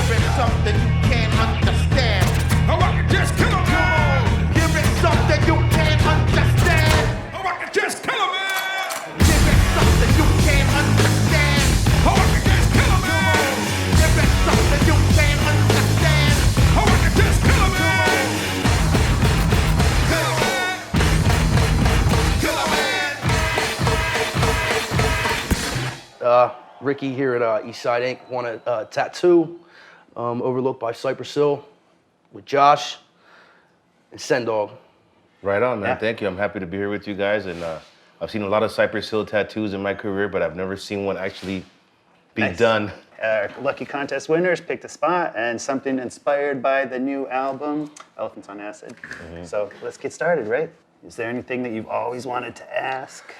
Give it something you can't understand. Oh, I can just kill a man. Give it something you can't understand. Oh, I can just kill a man. Give it something you can't understand. Oh, I can just kill a man. Give it something you can't understand. Oh, I can just kill a man. Kill a man. Kill a man. Ricky here at Eastside Ink. Want a tattoo overlooked by Cypress Hill with Josh and Sen Dog. Right on, man. Yeah. Thank you. I'm happy to be here with you guys. And I've seen a lot of Cypress Hill tattoos in my career, but I've never seen one actually be done. Lucky contest winners picked a spot and something inspired by the new album, Elephants on Acid. Mm-hmm. So let's get started, right? Is there anything that you've always wanted to ask?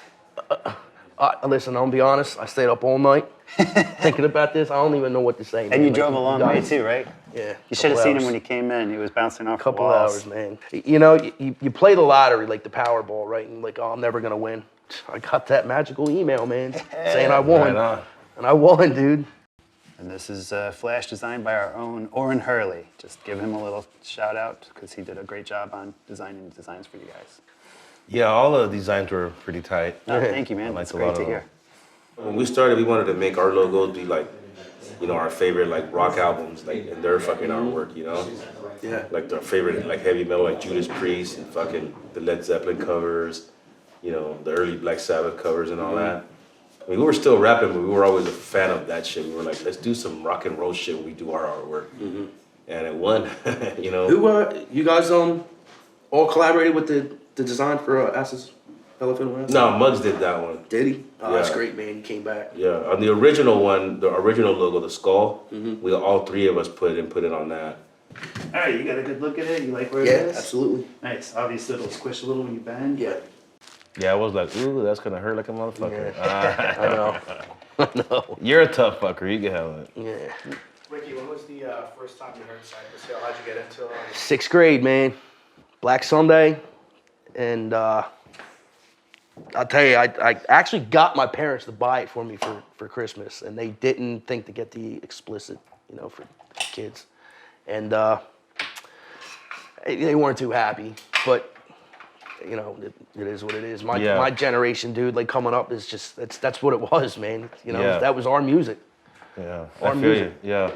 Listen, I'll be honest, I stayed up all night thinking about this. I don't even know what to say. And you drove a long way too, right? Yeah. You should have seen him when he came in. He was bouncing off the walls. Couple hours, man. You know, you play the lottery, like the Powerball, right? And like, oh, I'm never gonna win. I got that magical email, man, saying I won. Right on. And I won, dude. And this is a flash designed by our own Orrin Hurley. Just give him a little shout out because he did a great job on designing designs for you guys. Yeah, all the designs were pretty tight. Oh, thank you, man. That's great to hear. When we started, we wanted to make our logos be like, you know, our favorite like rock albums, like, and their fucking artwork, you know? Yeah. Like their favorite like heavy metal, like Judas Priest and fucking the Led Zeppelin covers, you know, the early Black Sabbath covers and all that. I mean, we were still rapping, but we were always a fan of that shit. We were like, let's do some rock and roll shit when we do our artwork. Mm-hmm. And it won, you know? You guys all collaborated with the design for Acid's Elephant One? No, Muggs did that one. Did he? Oh, yeah. That's great, man. He came back. Yeah, on the original one, the original logo, the skull, we all three of us put it on that. All right, you got a good look at it? You like where it is? Yeah, absolutely. Nice. Obviously, it'll squish a little when you bend. Yeah. Yeah, I was like, ooh, that's gonna hurt like a motherfucker. Yeah. I know. I know. You're a tough fucker. You can have it. Yeah. Ricky, when was the first time you heard Cypress Hill? How'd you get into it? 6th grade, man. Black Sunday. And I'll tell you, I actually got my parents to buy it for me for Christmas, and they didn't think to get the explicit, you know, for kids. And they weren't too happy, but you know, it is what it is. My generation, dude, like coming up is just that's what it was, man. You know, that was our music. Yeah, our music. Yeah.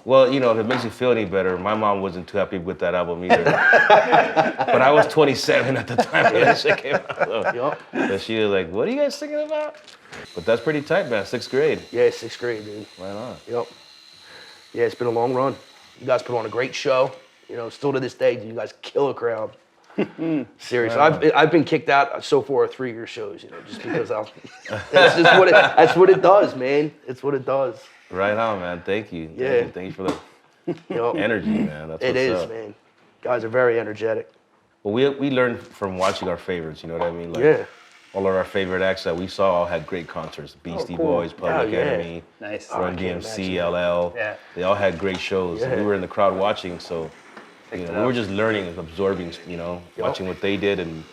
Well, you know, if it makes you feel any better, my mom wasn't too happy with that album either. But I was 27 at the time when that shit came out. So. But she was like, what are you guys thinking about? But that's pretty tight, man. 6th grade. Yeah, 6th grade, dude. Right on. Yep. Yeah, it's been a long run. You guys put on a great show. You know, still to this day, you guys kill a crowd. Seriously, I've been kicked out so far of 3 of your shows, you know, just because that's what it does, man. It's what it does. Right on, man. Thank you. Yeah. Thank you for the energy, man. That's it what's is, up. man. Guys are very energetic. Well, we learned from watching our favorites, you know what I mean? Like, yeah. All of our favorite acts that we saw all had great concerts. Beastie Boys, Public Enemy, nice. Run DMC, LL. Yeah. They all had great shows. Yeah. We were in the crowd watching, so you know, we were just learning and absorbing, you know, watching what they did and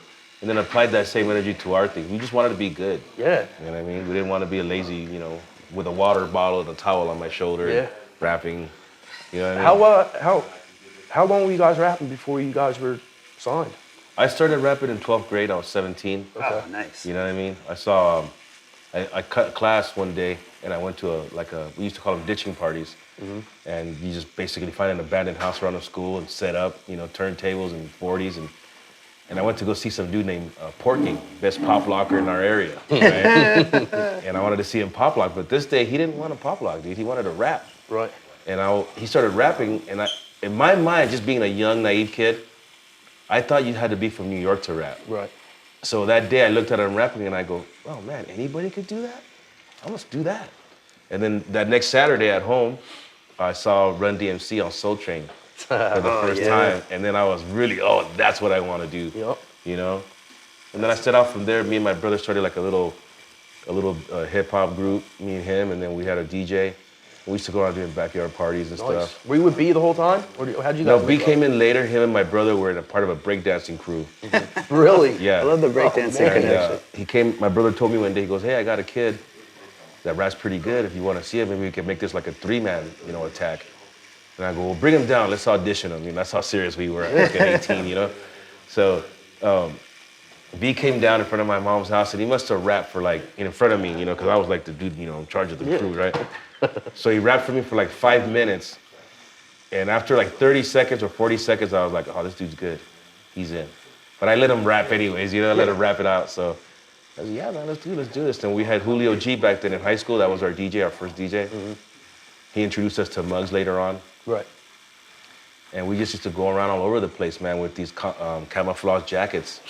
then applied that same energy to our thing. We just wanted to be good. Yeah. You know what I mean? We didn't want to be a lazy, you know, with a water bottle and a towel on my shoulder, rapping. You know what I mean? How long were you guys rapping before you guys were signed? I started rapping in 12th grade. I was 17. Okay. Oh, nice. You know what I mean? I saw, I cut class one day and I went to we used to call them ditching parties. Mm-hmm. And you just basically find an abandoned house around the school and set up, you know, turntables and 40s. And I went to go see some dude named Porky, best pop locker in our area. Right? And I wanted to see him pop lock, but this day he didn't want to pop lock, dude. He wanted to rap. Right. And he started rapping, and in my mind, just being a young, naive kid, I thought you had to be from New York to rap. Right. So that day I looked at him rapping and I go, oh man, anybody could do that? I must do that. And then that next Saturday at home, I saw Run DMC on Soul Train for the first time. And then I was really, that's what I want to do. Yep. You know? And then I set out from there. Me and my brother started like a little hip hop group, me and him, and then we had a DJ. We used to go out doing backyard parties and stuff. Were you with B the whole time? Or how'd you guys No, B came in later. Him and my brother were in a part of a breakdancing crew. Really? Yeah. I love the breakdancing connection. He came, my brother told me one day, he goes, hey, I got a kid that raps pretty good. If you want to see it, maybe we can make this like a 3-man, you know, attack. And I go, well, bring him down. Let's audition him. That's how serious we were at 18, So B came down in front of my mom's house, and he must have rapped for like, in front of me, because I was like the dude, in charge of the crew, right? So he rapped for me for like 5 minutes. And after like 30 seconds or 40 seconds, I was like, oh, this dude's good. He's in. But I let him rap anyways, I let him rap it out. So I was like, yeah, man, let's do this. And we had Julio G back then in high school. That was our DJ, our first DJ. Mm-hmm. He introduced us to Muggs later on. Right. And we just used to go around all over the place, man, with these camouflage jackets.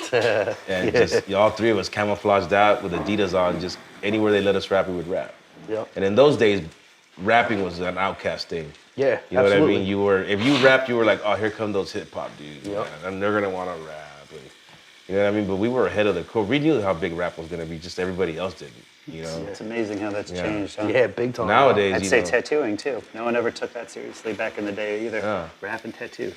And just all three of us camouflaged out with Adidas on, just anywhere they let us rap, we would rap. Yep. And in those days, rapping was an outcast thing. Yeah, you know absolutely. what I mean? If you rapped, you were like, oh, here come those hip hop dudes, Yep. man, and they're gonna want to rap. And, you know what I mean? But we were ahead of the curve. We knew how big rap was gonna be, just everybody else didn't. It's amazing how that's changed. Huh? Yeah, big time. Nowadays, I'd say tattooing too. No one ever took that seriously back in the day either. Yeah. Rap and tattoos.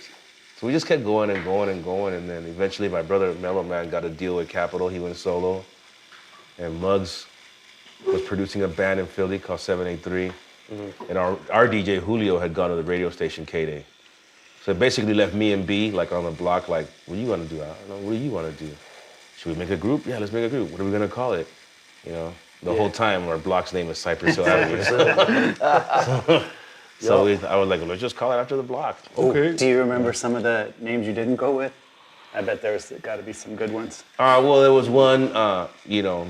So we just kept going and going and going, and then eventually my brother Mellow Man got a deal with Capitol. He went solo, and Muggs was producing a band in Philly called 783, and our DJ Julio had gone to the radio station K-Day. So it basically left me and B like on the block, like, what do you want to do? I don't know. What do you want to do? Should we make a group? Yeah, let's make a group. What are we gonna call it? The whole time our block's name is Cypress Hill Avenue. I was like, well, let's just call it after the block. Okay. Do you remember some of the names you didn't go with? I bet there's got to be some good ones. Well, there was one,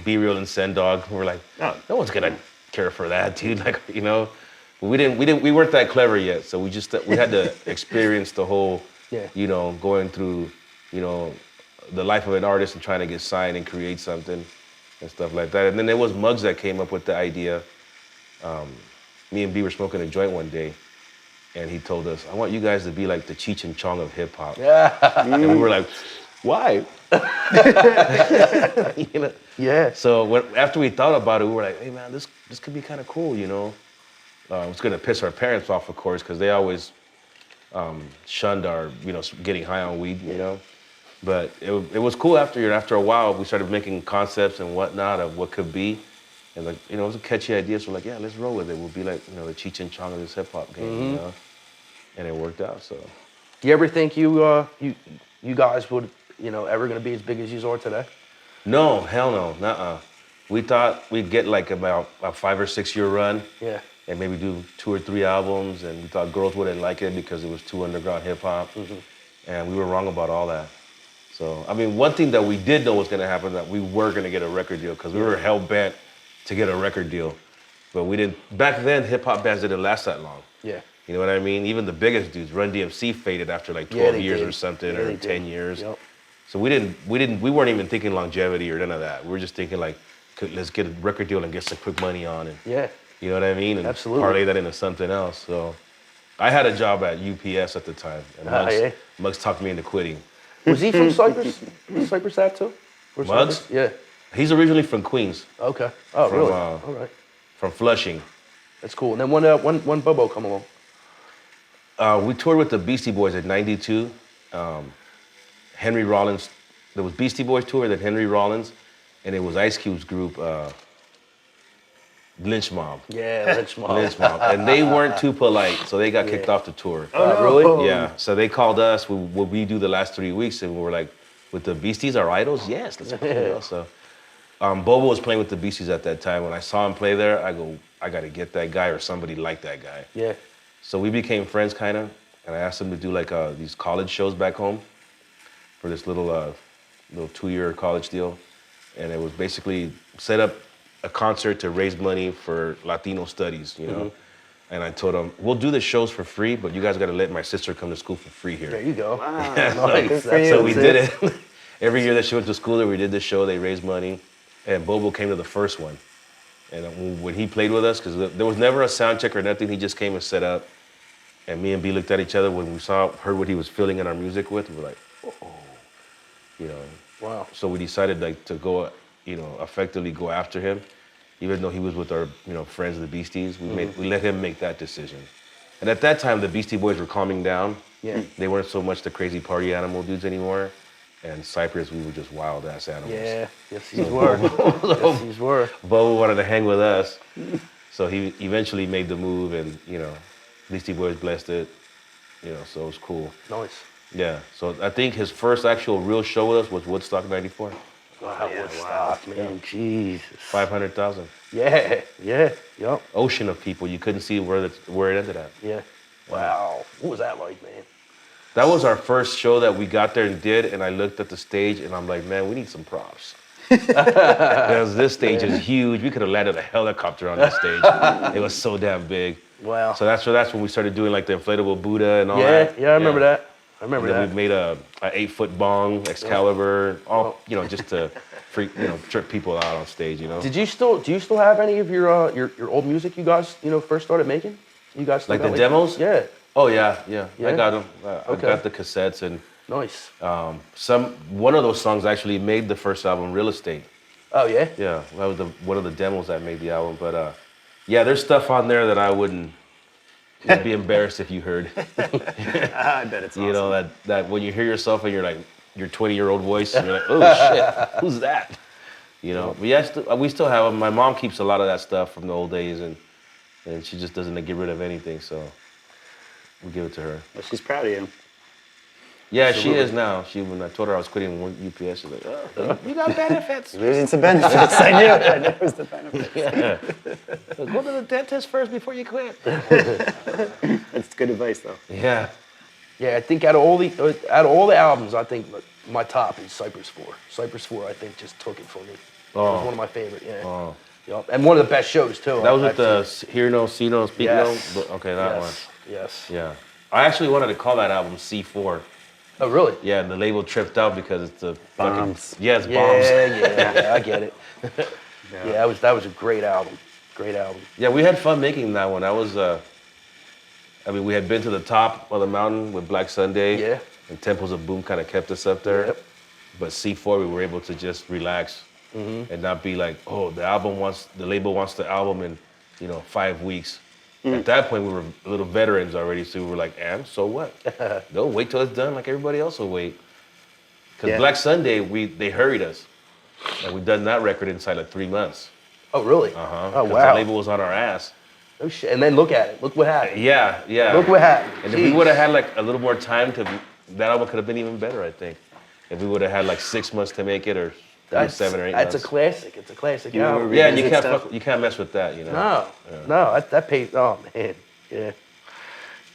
Be Real and Sen Dog. We were like, oh, no one's gonna care for that, dude. Like, But we weren't that clever yet, so we had to experience the whole, going through, the life of an artist and trying to get signed and create something and stuff like that. And then there was Muggs that came up with the idea. Me and B were smoking a joint one day, and he told us, I want you guys to be like the Cheech Chong of hip hop. Yeah. And we were like, why? Yeah. So after we thought about it, we were like, hey man, this could be kind of cool, It's gonna piss our parents off, of course, because they always shunned our, getting high on weed, But it was cool after a while. We started making concepts and whatnot of what could be. And it was a catchy idea. So we're like, yeah, let's roll with it. We'll be like, the Cheech and Chong of this hip hop game, And it worked out. So. Do you ever think you guys would, ever gonna be as big as you are today? No, hell no, nuh-uh. We thought we'd get like about a 5 or 6 year run. Yeah. And maybe do 2 or 3 albums. And we thought girls wouldn't like it because it was too underground hip hop. Mm-hmm. And we were wrong about all that. So, one thing that we did know was gonna happen, that we were gonna get a record deal, because we were hell bent to get a record deal. But we didn't, back then hip hop bands didn't last that long. Yeah. You know what I mean? Even the biggest dudes, Run DMC faded after like 12 years or something, or 10 years. Yep. So we weren't even thinking longevity or none of that. We were just thinking like, let's get a record deal and get some quick money on it. Yeah. You know what I mean? And absolutely. Parlay that into something else. So I had a job at UPS at the time, and Muggs talked me into quitting. Was he from Cypress? Cypress that too? Muggs? Yeah. He's originally from Queens. Okay. Oh, really? All right. From Flushing. That's cool. And then when Bobo come along? We toured with the Beastie Boys at 92. Henry Rollins, there was Beastie Boys tour, then Henry Rollins, and it was Ice Cube's group, Lynch Mob. Yeah, Lynch Mob. Lynch Mob. And they weren't too polite, so they got kicked off the tour. Oh, no. Really? Yeah. So they called us, would we do the last 3 weeks? And we were like, with the Beasties, our idols? Yes, let's go. So Bobo was playing with the Beasties at that time. When I saw him play there, I go, I got to get that guy or somebody like that guy. Yeah. So we became friends, kind of, and I asked him to do like these college shows back home for this little 2-year college deal. And it was basically set up a concert to raise money for Latino studies, And I told him, we'll do the shows for free, but you guys got to let my sister come to school for free here. There you go. Wow. Nice. So we did it. Every year that she went to school there, we did this show, they raised money. And Bobo came to the first one. And when he played with us, because there was never a sound check or nothing, he just came and set up. And me and B looked at each other when we heard what he was filling in our music with. We were like, oh, Wow. So we decided to go, effectively go after him, even though he was with our, friends, the Beasties. We let him make that decision. And at that time, the Beastie Boys were calming down. Yeah. They weren't so much the crazy party animal dudes anymore. And Cypress, we were just wild ass animals. Yeah. Yes, these were. Yes, these were. Bo wanted to hang with us, so he eventually made the move, and Beastie Boys blessed it. You know, so it was cool. Nice. Yeah. So I think his first actual real show with us was Woodstock '94. Wow, Woodstock, man. Jesus. 500,000. Yeah, yup. Ocean of people. You couldn't see where it ended at. Yeah. Wow. What was that like, man? That was our first show that we got there and did, and I looked at the stage and I'm like, man, we need some props. Because this stage is huge. We could have landed a helicopter on this stage. It was so damn big. Wow. So that's when we started doing like the inflatable Buddha and all that. Yeah, I remember that. I remember And then that. we made a 8-foot bong, Excalibur, all just to trip people out on stage, you know. Do you still have any of your old music you guys first started making? You guys still Like got, the demos? Yeah. Oh yeah. I Yeah? got them. I Okay. got the cassettes and Nice. one of those songs actually made the first album, Real Estate. Oh yeah. Yeah, that was one of the demos that made the album. But yeah, there's stuff on there that I wouldn't be embarrassed if you heard. I bet it's awesome. You know that when you hear yourself and you're like your 20-year-old voice, and you're like, oh shit, who's that? You know. But yeah, we still have them. My mom keeps a lot of that stuff from the old days, and she just doesn't get rid of anything. So we give it to her. Well, she's proud of you. Yeah, she is now. When I told her I was quitting UPS, she's like, oh, you got benefits. Losing some benefits. I knew it was the benefits. Yeah. Go to the dentist first before you quit. That's good advice, though. Yeah. Yeah, I think out of all the albums, I think my top is Cypress 4. Cypress 4, I think, just took it from me. It was one of my favorite. Yeah. Oh. Yep. And one of the best shows too. That was with the Hear No, See No, Speak Yes. No? Okay, that one. Yes. Yeah. I actually wanted to call that album C4. Oh really? Yeah, the label tripped out because it's the Bombs. fucking... Yeah, it's Yeah, bombs. yeah, I get it. Yeah, that was a great album. Great album. Yeah, we had fun making that one. That was... I mean, we had been to the top of the mountain with Black Sunday. Yeah. And Temples of Boom kind of kept us up there. Yep. But C4, we were able to just relax and not be like, oh, the label wants the album in, 5 weeks. At that point, we were little veterans already, so we were like, and so what? They'll wait till it's done like everybody else will wait. Because Black Sunday, they hurried us. And we've done that record inside like 3 months. Oh really? Uh-huh. Oh 'Cause wow. the label was on our ass. Oh shit. And then look at it. Look what happened. Yeah. Look what happened. And if we Jeez. would have had like a little more time that album could have been even better, I think. If we would have had like 6 months to make it, or 7 or 8 months. That's a classic. It's a classic You album. Yeah, and you revisit can't stuff? you can't mess with that, No, that paid. Oh man. Yeah.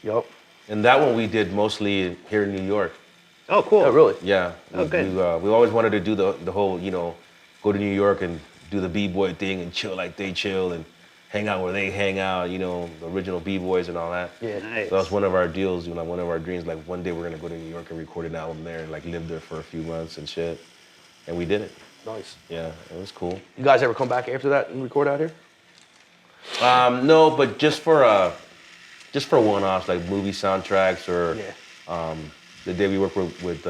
Yup. And that one we did mostly here in New York. Oh, cool. Oh really? Yeah. Oh, good. We always wanted to do the whole, go to New York and do the B-boy thing and chill like they chill and hang out where they hang out, the original B-boys and all that. Yeah. Nice. So that was one of our deals, one of our dreams. Like one day we're gonna go to New York and record an album there and like live there for a few months and shit. And we did it. Nice. Yeah, it was cool. You guys ever come back after that and record out here? No, but just for one-offs, like movie soundtracks or the day we worked with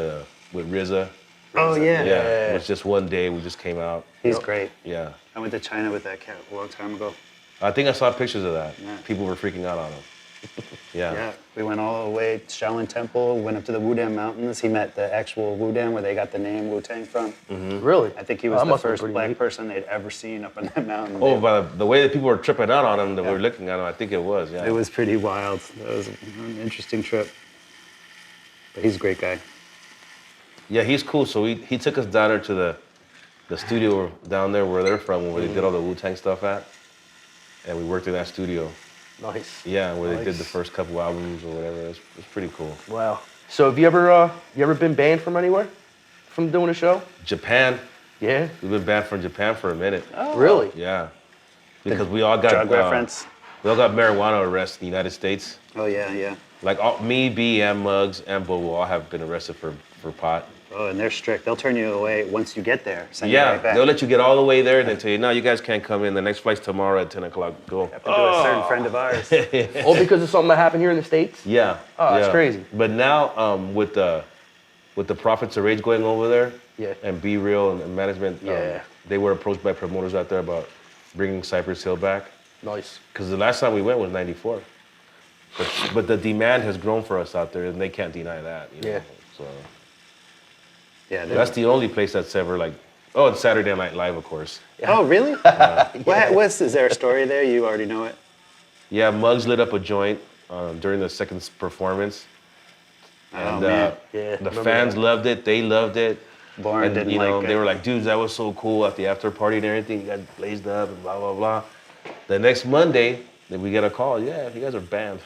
RZA. Oh, yeah. Yeah, it was just one day. We just came out. He's great. Yeah, I went to China with that cat a long time ago. I think I saw pictures of that. Yeah. People were freaking out on him. Yeah. Yeah, we went all the way to Shaolin Temple, went up to the Wudang Mountains. He met the actual Wudang, where they got the name Wu-Tang from. Really? I think he Oh, was that the must have been first pretty black neat. person they'd ever seen up on that mountain. Oh, by the way that people were tripping out on him, that Yeah. we were looking at him, I think it was. Yeah. It was pretty wild. It was an interesting trip. But he's a great guy. Yeah, he's cool. So he took us down there to the studio down there where they're from, where they did all the Wu-Tang stuff at, and we worked in that studio. Nice. Yeah, where they did Nice. the first couple albums or whatever. It was pretty cool. Wow. So have you ever been banned from anywhere? From doing a show? Japan. Yeah. We've been banned from Japan for a minute. Really? Yeah. Because we all got Drug reference. We all got marijuana arrests in the United States. Oh, yeah. Like me, B, and Muggs, and Bo will all have been arrested for pot. Oh, and they're strict. They'll turn you away once you get there. Send you Yeah, right back. they'll let you get all the way there and then tell you, no, you guys can't come in. The next flight's tomorrow at 10 o'clock. Go. Happened to a certain friend of ours. All because of something that happened here in the States? Yeah. Oh, that's yeah. crazy. But now with the Prophets of Rage going over there, Yeah. and Be Real and management, Yeah. they were approached by promoters out there about bringing Cypress Hill back. Nice. Because the last time we went was '94. But the demand has grown for us out there, and they can't deny that. Yeah. So Yeah, that's the only place that's ever like. Oh, and Saturday Night Live, of course. Oh, really? Is there a story there? You already know it? Yeah, Muggs lit up a joint during the second performance, And man. Yeah, the remember fans that. loved it. They loved it. Born And didn't you know, like they it. were like, dudes, that was so cool at the after party and everything. You guys blazed up and blah, blah, blah. The next Monday, then we get a call. Yeah, you guys are banned.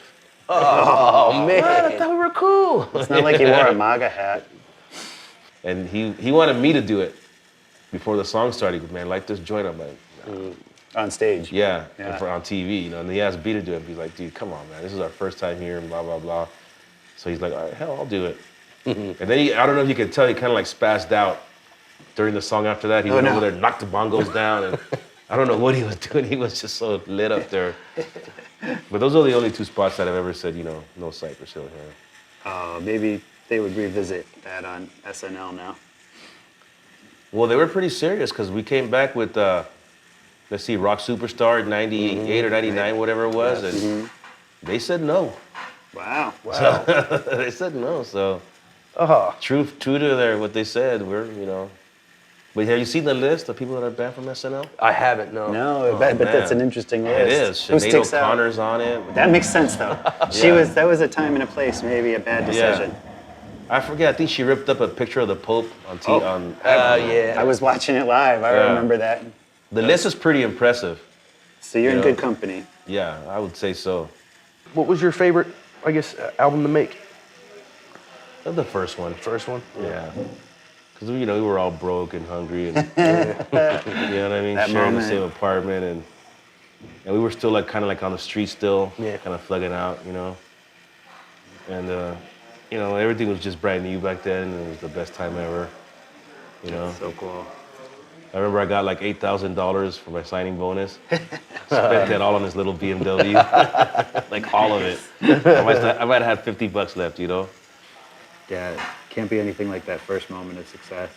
Oh man, I thought we were cool. It's not like he wore a MAGA hat. And he wanted me to do it before the song started. He goes, man, light this joint up. Like, On stage. yeah, Yeah. on TV, you know. And he asked B to do it. He's like, dude, come on, man. This is our first time here and blah, blah, blah. So he's like, all right, hell, I'll do it. And then I don't know if you could tell, he kind of like spazzed out during the song after that. He went over there, knocked the bongos down, and I don't know what he was doing. He was just so lit up there. But those are the only 2 spots that I've ever said, you know, no Cypress Hill here. Maybe they would revisit that on SNL now. Well, they were pretty serious because we came back with, let's see, Rock Superstar in 98 or 99, whatever it was, and they said no. Wow. They said no, so Oh, true to what they said, we're, you know. But have you seen the list of people that are banned from SNL? I haven't. No. No, but that's man. an interesting list. It is. Who Sinead sticks out? O'Connor's on it. That makes sense though. That was a time and a place, maybe a bad decision. I forget. I think she ripped up a picture of the Pope on TV. Yeah. I was watching it live. I Yeah. remember that. The list is pretty impressive. So you're in Yeah. good company. Yeah, I would say so. What was your favorite, I guess, album to make? The first one. First one. Yeah. Because, you know, we were all broke and hungry and, you know what I mean? That Sharing the moment. same apartment and we were still like kind of like on the street still. Yeah. Kind of thugging out, you know? And, you know, everything was just brand new back then. And it was the best time ever, you know? So cool. I remember I got like $8,000 for my signing bonus. Spent that all on this little BMW. Like all of it. I might have had $50 left, you know? Yeah, can't be anything like that first moment of success.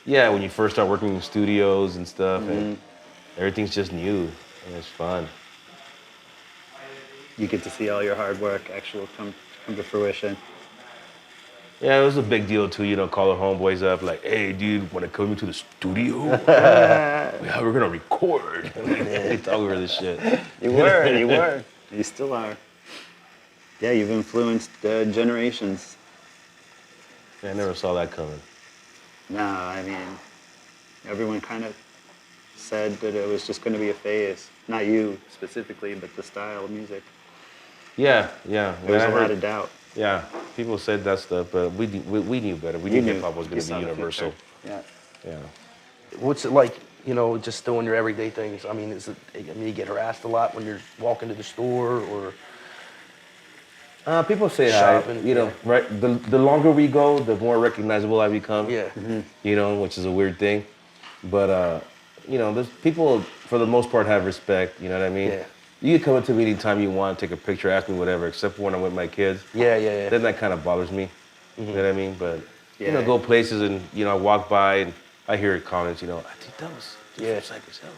Yeah, when you first start working in studios and stuff, and everything's just new and it's fun. You get to see all your hard work actually come to fruition. Yeah, it was a big deal too, you know, call the homeboys up like, hey, dude, want to come into the studio? Yeah, we're gonna record. They thought we were this shit. You were. You still are. Yeah, you've influenced generations. I never saw that coming. No, I mean, everyone kind of said that it was just going to be a phase. Not you specifically, but the style of music. Yeah. There was a lot of doubt. Yeah, people said that stuff, but we knew better. We knew hip hop was going to be universal. Yeah. Yeah. What's it like, you know, just doing your everyday things? I mean, you get harassed a lot when you're walking to the store or People say Shopping, hi. You know, right? The longer we go, the more recognizable I become. yeah. You know, which is a weird thing, but you know, there's people for the most part have respect. You know what I mean? Yeah. You can come up to me anytime you want, take a picture, ask me whatever, except for when I'm with my kids. Yeah. Then that kind of bothers me. You know what I mean? But you know, Yeah. go places and you know, I walk by and I hear comments. You know, I think that was Yeah. Cypress Hill.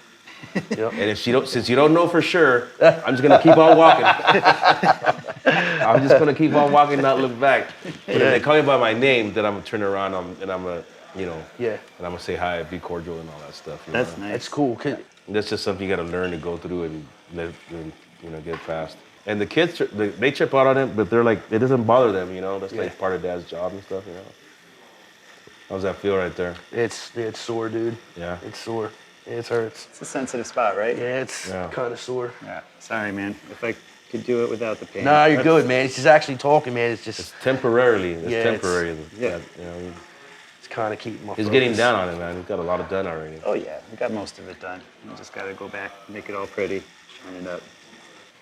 Yep. And if since you don't know for sure, I'm just gonna keep on walking. I'm just gonna keep on walking, not look back. But if they call me by my name, then I'm gonna turn around and I'm gonna, you know, Yeah. and I'm gonna say hi, be cordial, and all that stuff. You That's know? nice. That's cool. 'Cause That's just something you gotta learn to go through and you know, get past. And the kids, they trip out on it, but they're like, it doesn't bother them. You know, that's like part of Dad's job and stuff. You know. How's that feel right there? it's sore, dude. Yeah. It's sore. It hurts. It's a sensitive spot, right? Yeah, it's Yeah. kind of sore. Yeah. Sorry, man. If I could do it without the pain. Nah, you're good, man. It's just actually talking, man. It's just Temporarily. It's Yeah, it's- temporary. yeah. You know, it's kind of keeping my he's focus. getting down on it, man. He's got a lot of done already. Oh yeah, we got most of it done. We just got to go back, make it all pretty, shine it up.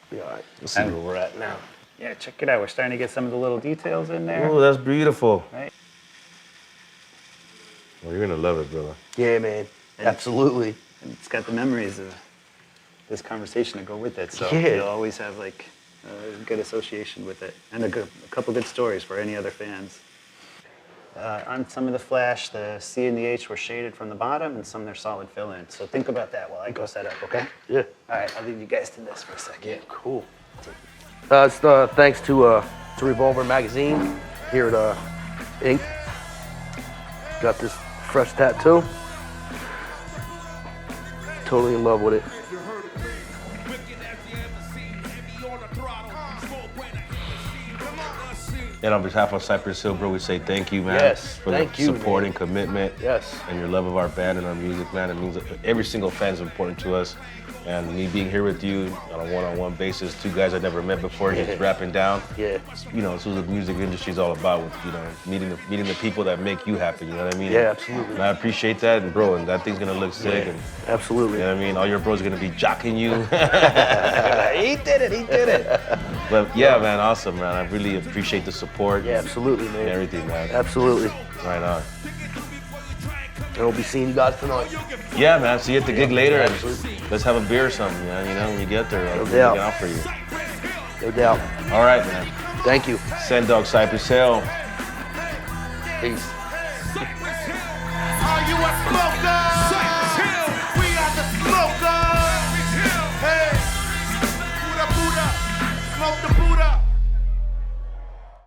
Be all right. Let's see where we're at now. Yeah, check it out. We're starting to get some of the little details in there. Oh, that's beautiful. Right. Well, you're gonna love it, brother. Yeah, man. Absolutely. And it's got the memories of this conversation to go with it, so Yeah. you'll always have like a good association with it, and a couple good stories for any other fans. On some of the flash, the C and the H were shaded from the bottom, and some they're solid fill-in. So think about that while I go set up, okay? Yeah. All right, I'll leave you guys to this for a second. Cool. It's thanks to Revolver magazine here at Inked. Got this fresh tattoo. Totally in love with it. If you heard of me, wicked as you ever seen, heavy on the throttle, smoke when I hit the scene. Come on, let's see. And on behalf of Cypress Hill, bro, we say thank you, man. Yes, for thank the you, support man. and commitment. Yes. And your love of our band and our music, man. It means that every single fan is important to us. And me being here with you on a one-on-one basis, two guys I never met before, just rapping down. Yeah. You know, this is what the music industry is all about. With, you know, meeting the people that make you happy. You know what I mean? Yeah, absolutely. And I appreciate that, and bro, and that thing's gonna look sick. And Absolutely. you know what I mean? All your bros are gonna be jocking you. He did it. He did it. But yeah, man, awesome, man. I really appreciate the support. Yeah, absolutely, And man. everything, man. Absolutely. Right on. And we'll be seeing you guys tonight. Yeah, man. See you at the gig later. And absolutely. let's have a beer or something, man. You know, when you get there, I'll be doubt. looking out for you. No doubt. All right, man. Thank you. Sen Dog, Cypress Hill. Peace.